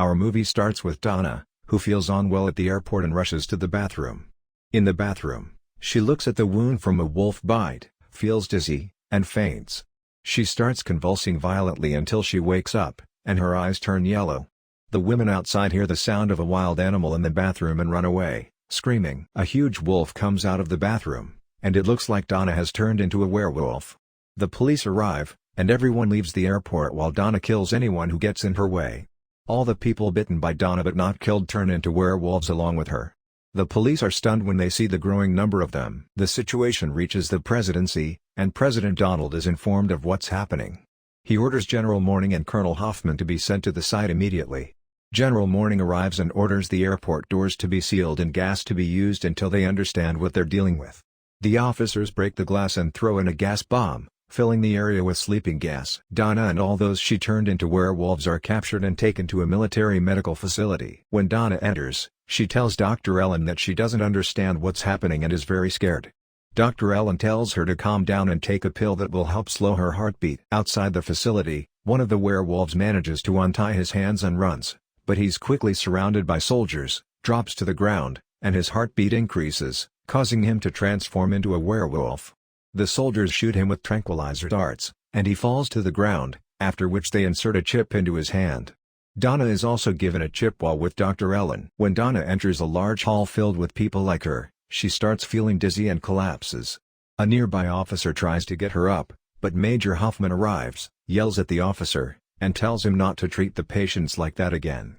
Our movie starts with Donna, who feels unwell at the airport and rushes to the bathroom. In the bathroom, she looks at the wound from a wolf bite, feels dizzy, and faints. She starts convulsing violently until she wakes up, and her eyes turn yellow. The women outside hear the sound of a wild animal in the bathroom and run away, screaming. A huge wolf comes out of the bathroom, and it looks like Donna has turned into a werewolf. The police arrive, and everyone leaves the airport while Donna kills anyone who gets in her way. All the people bitten by Donna but not killed turn into werewolves along with her. The police are stunned when they see the growing number of them. The situation reaches the presidency, and President Donald is informed of what's happening. He orders General Morning and Colonel Hoffman to be sent to the site immediately. General Morning arrives and orders the airport doors to be sealed and gas to be used until they understand what they're dealing with. The officers break the glass and throw in a gas bomb, filling the area with sleeping gas. Donna and all those she turned into werewolves are captured and taken to a military medical facility. When Donna enters, she tells Dr. Ellen that she doesn't understand what's happening and is very scared. Dr. Ellen tells her to calm down and take a pill that will help slow her heartbeat. Outside the facility, one of the werewolves manages to untie his hands and runs, but he's quickly surrounded by soldiers, drops to the ground, and his heartbeat increases, causing him to transform into a werewolf. The soldiers shoot him with tranquilizer darts, and he falls to the ground, after which they insert a chip into his hand. Donna is also given a chip while with Dr. Ellen. When Donna enters a large hall filled with people like her, she starts feeling dizzy and collapses. A nearby officer tries to get her up, but Major Hoffman arrives, yells at the officer, and tells him not to treat the patients like that again.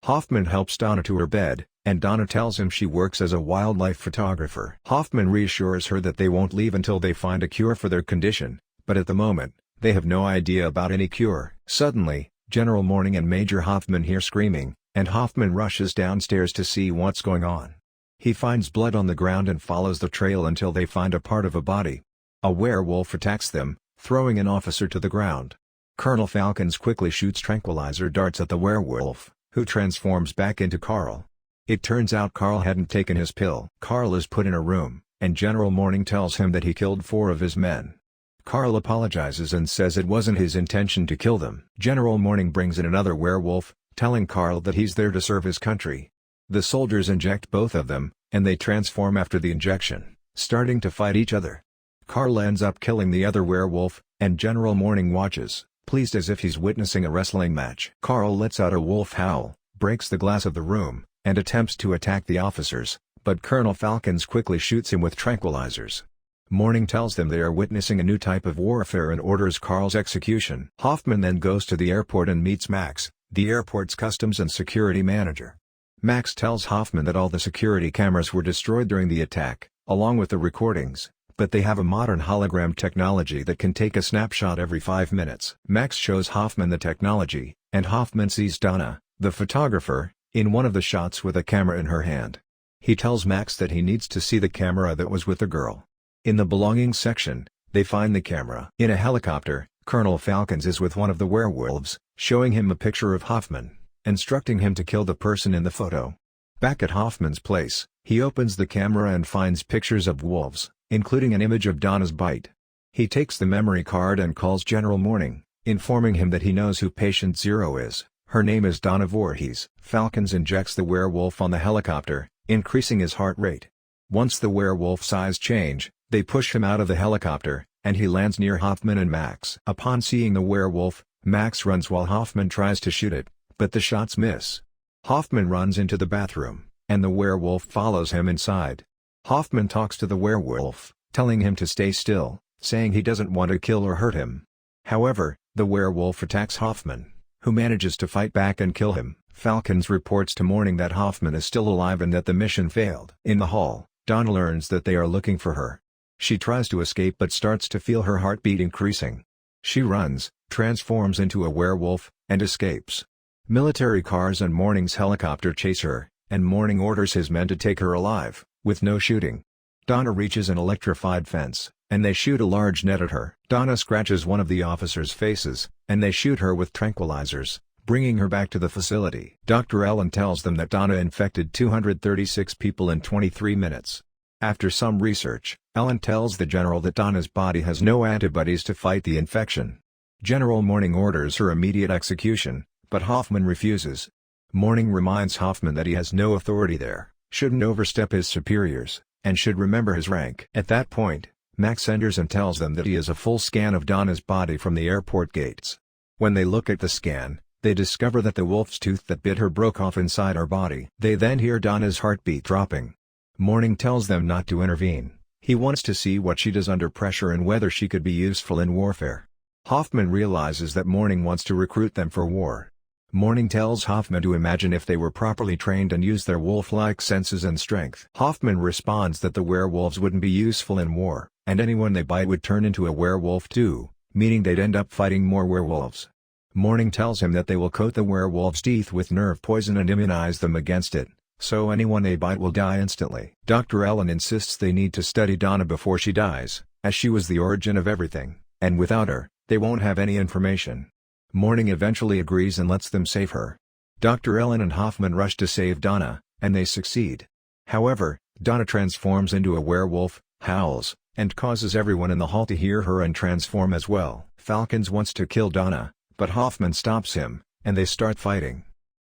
Hoffman helps Donna to her bed, and Donna tells him she works as a wildlife photographer. Hoffman reassures her that they won't leave until they find a cure for their condition, but at the moment, they have no idea about any cure. Suddenly, General Morning and Major Hoffman hear screaming, and Hoffman rushes downstairs to see what's going on. He finds blood on the ground and follows the trail until they find a part of a body. A werewolf attacks them, throwing an officer to the ground. Colonel Falcons quickly shoots tranquilizer darts at the werewolf, who transforms back into Carl. It turns out Carl hadn't taken his pill. Carl is put in a room, and General Morning tells him that he killed 4 of his men. Carl apologizes and says it wasn't his intention to kill them. General Morning brings in another werewolf, telling Carl that he's there to serve his country. The soldiers inject both of them, and they transform after the injection, starting to fight each other. Carl ends up killing the other werewolf, and General Morning watches, pleased as if he's witnessing a wrestling match. Carl lets out a wolf howl, breaks the glass of the room, and attempts to attack the officers, but Colonel Falcons quickly shoots him with tranquilizers. Morning tells them they are witnessing a new type of warfare and orders Carl's execution. Hoffman then goes to the airport and meets Max, the airport's customs and security manager. Max tells Hoffman that all the security cameras were destroyed during the attack, along with the recordings, but they have a modern hologram technology that can take a snapshot every 5 minutes. Max shows Hoffman the technology, and Hoffman sees Donna, the photographer, in one of the shots with a camera in her hand. He tells Max that he needs to see the camera that was with the girl. In the belongings section, they find the camera. In a helicopter, Colonel Falcons is with one of the werewolves, showing him a picture of Hoffman, instructing him to kill the person in the photo. Back at Hoffman's place, he opens the camera and finds pictures of wolves, including an image of Donna's bite. He takes the memory card and calls General Morning, informing him that he knows who Patient Zero is. Her name is Donna Voorhees. Falcons injects the werewolf on the helicopter, increasing his heart rate. Once the werewolf's eyes change, they push him out of the helicopter, and he lands near Hoffman and Max. Upon seeing the werewolf, Max runs while Hoffman tries to shoot it, but the shots miss. Hoffman runs into the bathroom, and the werewolf follows him inside. Hoffman talks to the werewolf, telling him to stay still, saying he doesn't want to kill or hurt him. However, the werewolf attacks Hoffman, who manages to fight back and kill him. Falcons reports to Morning that Hoffman is still alive and that the mission failed. In the hall, Donna learns that they are looking for her. She tries to escape but starts to feel her heartbeat increasing. She runs, transforms into a werewolf, and escapes. Military cars and Morning's helicopter chase her, and Morning orders his men to take her alive, with no shooting. Donna reaches an electrified fence, and they shoot a large net at her. Donna scratches one of the officers' faces, and they shoot her with tranquilizers, bringing her back to the facility. Dr. Ellen tells them that Donna infected 236 people in 23 minutes. After some research, Ellen tells the general that Donna's body has no antibodies to fight the infection. General Morning orders her immediate execution, but Hoffman refuses. Morning reminds Hoffman that he has no authority there, shouldn't overstep his superiors, and should remember his rank. At that point, Max enters and tells them that he has a full scan of Donna's body from the airport gates. When they look at the scan, they discover that the wolf's tooth that bit her broke off inside her body. They then hear Donna's heartbeat dropping. Morning tells them not to intervene. He wants to see what she does under pressure and whether she could be useful in warfare. Hoffman realizes that Morning wants to recruit them for war. Morning tells Hoffman to imagine if they were properly trained and used their wolf-like senses and strength. Hoffman responds that the werewolves wouldn't be useful in war, and anyone they bite would turn into a werewolf too, meaning they'd end up fighting more werewolves. Morning tells him that they will coat the werewolves' teeth with nerve poison and immunize them against it, so anyone they bite will die instantly. Dr. Ellen insists they need to study Donna before she dies, as she was the origin of everything, and without her, they won't have any information. Morning eventually agrees and lets them save her. Dr. Ellen and Hoffman rush to save Donna, and they succeed. However, Donna transforms into a werewolf, howls, and causes everyone in the hall to hear her and transform as well. Falcons wants to kill Donna, but Hoffman stops him, and they start fighting.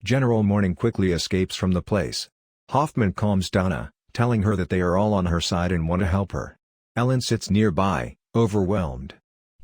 General Morning quickly escapes from the place. Hoffman calms Donna, telling her that they are all on her side and want to help her. Ellen sits nearby, overwhelmed.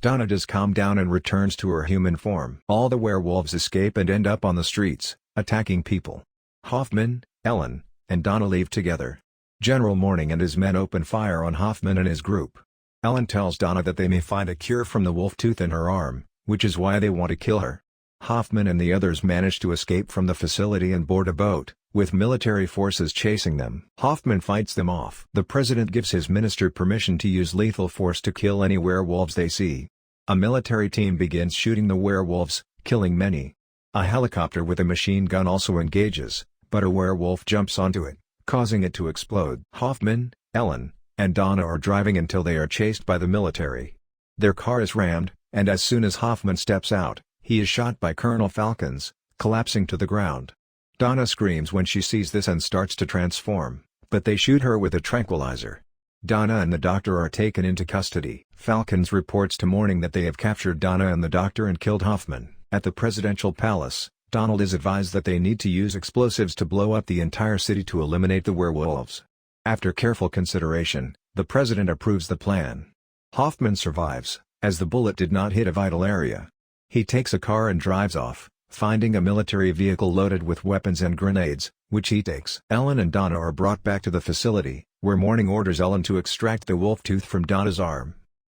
Donna does calm down and returns to her human form. All the werewolves escape and end up on the streets, attacking people. Hoffman, Ellen, and Donna leave together. General Morning and his men open fire on Hoffman and his group. Ellen tells Donna that they may find a cure from the wolf tooth in her arm, which is why they want to kill her. Hoffman and the others manage to escape from the facility and board a boat, with military forces chasing them. Hoffman fights them off. The president gives his minister permission to use lethal force to kill any werewolves they see. A military team begins shooting the werewolves, killing many. A helicopter with a machine gun also engages, but a werewolf jumps onto it, causing it to explode. Hoffman, Ellen, and Donna are driving until they are chased by the military. Their car is rammed, and as soon as Hoffman steps out, he is shot by Colonel Falcons, collapsing to the ground. Donna screams when she sees this and starts to transform, but they shoot her with a tranquilizer. Donna and the doctor are taken into custody. Falcons reports to Morning that they have captured Donna and the doctor and killed Hoffman. At the presidential palace, Donald is advised that they need to use explosives to blow up the entire city to eliminate the werewolves. After careful consideration, the president approves the plan. Hoffman survives, as the bullet did not hit a vital area. He takes a car and drives off, finding a military vehicle loaded with weapons and grenades, which he takes. Ellen and Donna are brought back to the facility, where Morning orders Ellen to extract the wolf tooth from Donna's arm.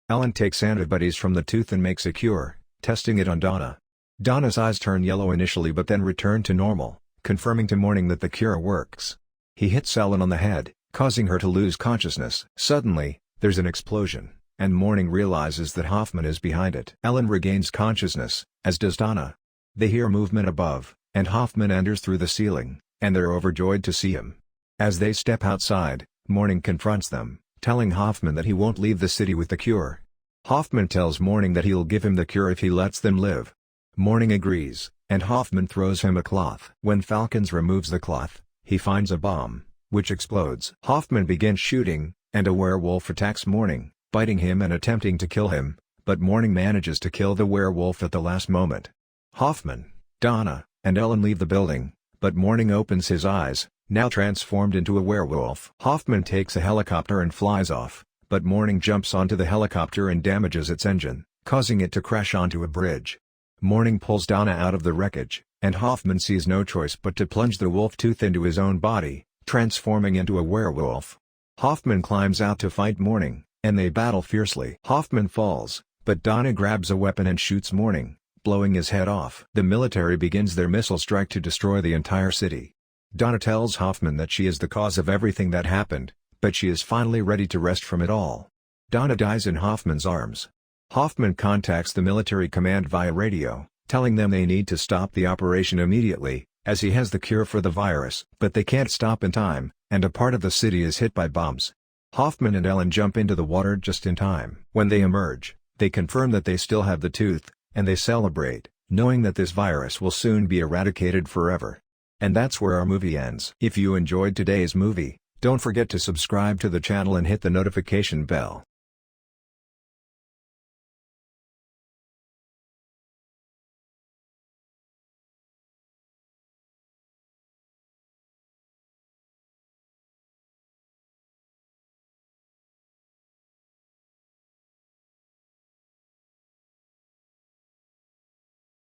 Ellen takes antibodies from the tooth and makes a cure, testing it on Donna. Donna's eyes turn yellow initially but then return to normal, confirming to Morning that the cure works. He hits Ellen on the head, causing her to lose consciousness. Suddenly, there's an explosion, and Morning realizes that Hoffman is behind it. Ellen regains consciousness, as does Donna. They hear movement above, and Hoffman enters through the ceiling, and they're overjoyed to see him. As they step outside, Morning confronts them, telling Hoffman that he won't leave the city with the cure. Hoffman tells Morning that he'll give him the cure if he lets them live. Morning agrees, and Hoffman throws him a cloth. When Falcons removes the cloth, he finds a bomb, which explodes. Hoffman begins shooting, and a werewolf attacks Morning, biting him and attempting to kill him, but Morning manages to kill the werewolf at the last moment. Hoffman, Donna, and Ellen leave the building, but Morning opens his eyes, now transformed into a werewolf. Hoffman takes a helicopter and flies off, but Morning jumps onto the helicopter and damages its engine, causing it to crash onto a bridge. Morning pulls Donna out of the wreckage, and Hoffman sees no choice but to plunge the wolf tooth into his own body, transforming into a werewolf. Hoffman climbs out to fight Morning, and they battle fiercely. Hoffman falls, but Donna grabs a weapon and shoots Morning, blowing his head off. The military begins their missile strike to destroy the entire city. Donna tells Hoffman that she is the cause of everything that happened, but she is finally ready to rest from it all. Donna dies in Hoffman's arms. Hoffman contacts the military command via radio, telling them they need to stop the operation immediately, as he has the cure for the virus. But they can't stop in time, and a part of the city is hit by bombs. Hoffman and Ellen jump into the water just in time. When they emerge, they confirm that they still have the tooth, and they celebrate, knowing that this virus will soon be eradicated forever. And that's where our movie ends. If you enjoyed today's movie, don't forget to subscribe to the channel and hit the notification bell.